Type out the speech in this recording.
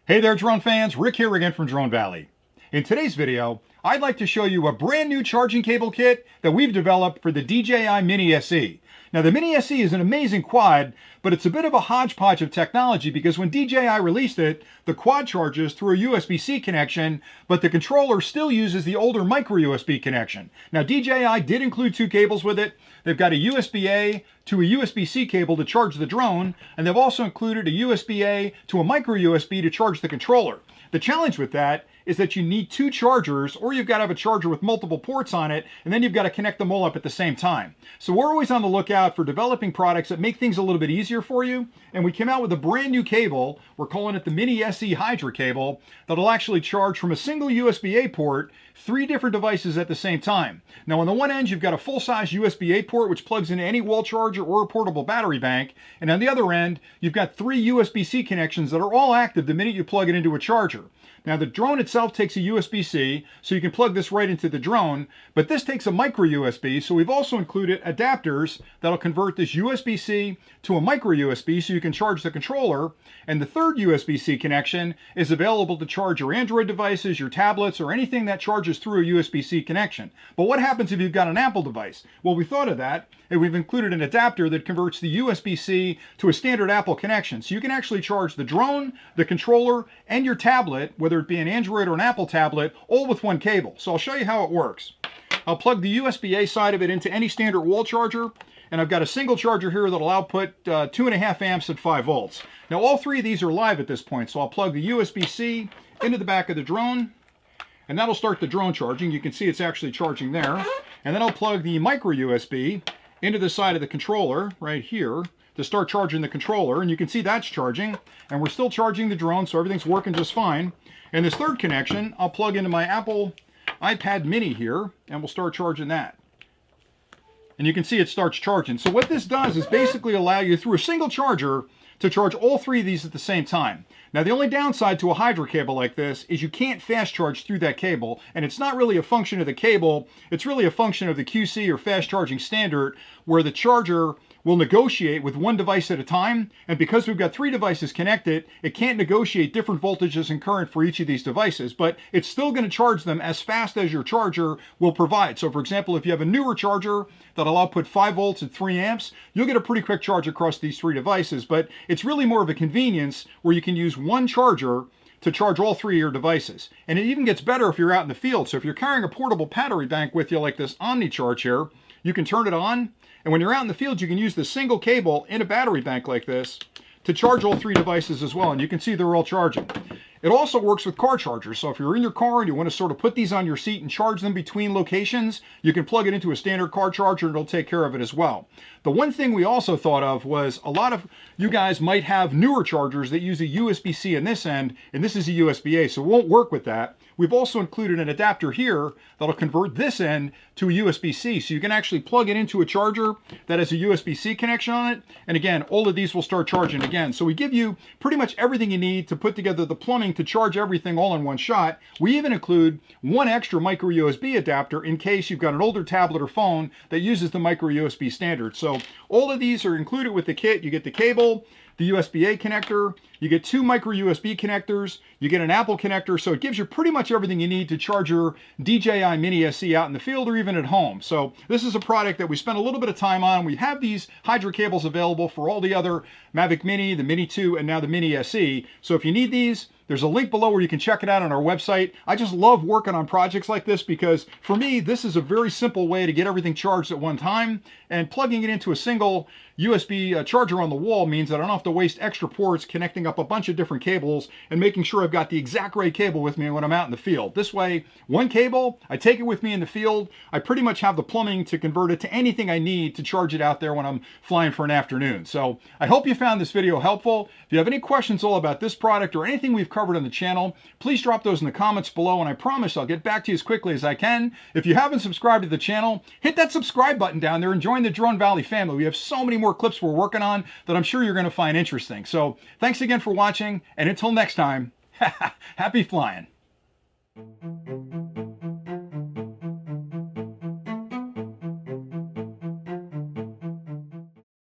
Hey there drone fans, Rick here again from Drone Valley. In today's video, I'd like to show you a brand new charging cable kit that we've developed for the DJI Mini SE. Now the Mini SE is an amazing quad, but it's a bit of a hodgepodge of technology because when DJI released it, the quad charges through a USB-C connection, but the controller still uses the older micro USB connection. Now DJI did include two cables with it. They've got a USB-A to a USB-C cable to charge the drone, and they've also included a USB-A to a micro USB to charge the controller. The challenge with that is that you need two chargers, or you've got to have a charger with multiple ports on it, and then you've got to connect them all up at the same time. So we're always on the lookout for developing products that make things a little bit easier for you, and we came out with a brand new cable. We're calling it the Mini SE Hydra cable that'll actually charge from a single USB-A port 3 different devices at the same time. Now on the one end, you've got a full-size USB-A port which plugs into any wall charger or a portable battery bank, and on the other end, you've got 3 USB-C connections that are all active the minute you plug it into a charger. Now the drone itself takes a USB-C, so you can plug this right into the drone, but this takes a micro USB, so we've also included adapters that'll convert this USB-C to a micro USB so you can charge the controller, and the third USB-C connection is available to charge your Android devices, your tablets, or anything that charges through a USB-C connection. But what happens if you've got an Apple device? Well, we thought of that, and we've included an adapter that converts the USB-C to a standard Apple connection. So you can actually charge the drone, the controller, and your tablet, whether it be an Android or an Apple tablet, all with one cable. So I'll show you how it works. I'll plug the USB-A side of it into any standard wall charger, and I've got a single charger here that'll output 2.5 amps at 5 volts. Now all 3 of these are live at this point, so I'll plug the USB-C into the back of the drone, and that'll start the drone charging. You can see it's actually charging there. And then I'll plug the micro USB into the side of the controller right here to start charging the controller, and you can see that's charging, and we're still charging the drone, so everything's working just fine. And this third connection, I'll plug into my Apple iPad mini here, and we'll start charging that. And you can see it starts charging. So what this does is basically allow you through a single charger to charge all 3 of these at the same time. Now the only downside to a Hydra cable like this is you can't fast charge through that cable, and it's not really a function of the cable, it's really a function of the QC or fast charging standard, where the charger will negotiate with one device at a time, and because we've got 3 devices connected, it can't negotiate different voltages and current for each of these devices, but it's still going to charge them as fast as your charger will provide. So for example, if you have a newer charger that'll output 5 volts at 3 amps, you'll get a pretty quick charge across these 3 devices, but it's really more of a convenience where you can use one charger to charge all 3 of your devices. And it even gets better if you're out in the field. So if you're carrying a portable battery bank with you like this OmniCharge here, you can turn it on, and when you're out in the field, you can use the single cable in a battery bank like this to charge all 3 devices as well, and you can see they're all charging. It also works with car chargers, so if you're in your car and you want to sort of put these on your seat and charge them between locations, you can plug it into a standard car charger and it'll take care of it as well. The one thing we also thought of was a lot of you guys might have newer chargers that use a USB-C on this end, and this is a USB-A, so it won't work with that. We've also included an adapter here that'll convert this end to a USB-C, so you can actually plug it into a charger that has a USB-C connection on it, and again, all of these will start charging again. So we give you pretty much everything you need to put together the plumbing to charge everything all in one shot. We even include one extra micro USB adapter in case you've got an older tablet or phone that uses the micro USB standard. So all of these are included with the kit. You get the cable, the USB-A connector, you get 2 micro USB connectors, you get an Apple connector, so it gives you pretty much everything you need to charge your DJI Mini SE out in the field or even at home. So this is a product that we spent a little bit of time on. We have these Hydra cables available for all the other Mavic Mini, the Mini 2, and now the Mini SE. So if you need these, there's a link below where you can check it out on our website. I just love working on projects like this because for me, this is a very simple way to get everything charged at one time, and plugging it into a single USB charger on the wall means that I don't have to waste extra ports connecting up a bunch of different cables and making sure I've got the exact right cable with me when I'm out in the field. This way, one cable, I take it with me in the field, I pretty much have the plumbing to convert it to anything I need to charge it out there when I'm flying for an afternoon. So I hope you found this video helpful. If you have any questions all about this product or anything we've covered on the channel, please drop those in the comments below, and I promise I'll get back to you as quickly as I can. If you haven't subscribed to the channel, hit that subscribe button down there and join the Drone Valley family. We have so many more clips we're working on that I'm sure you're going to find interesting. So thanks again for watching, and until next time, happy flying.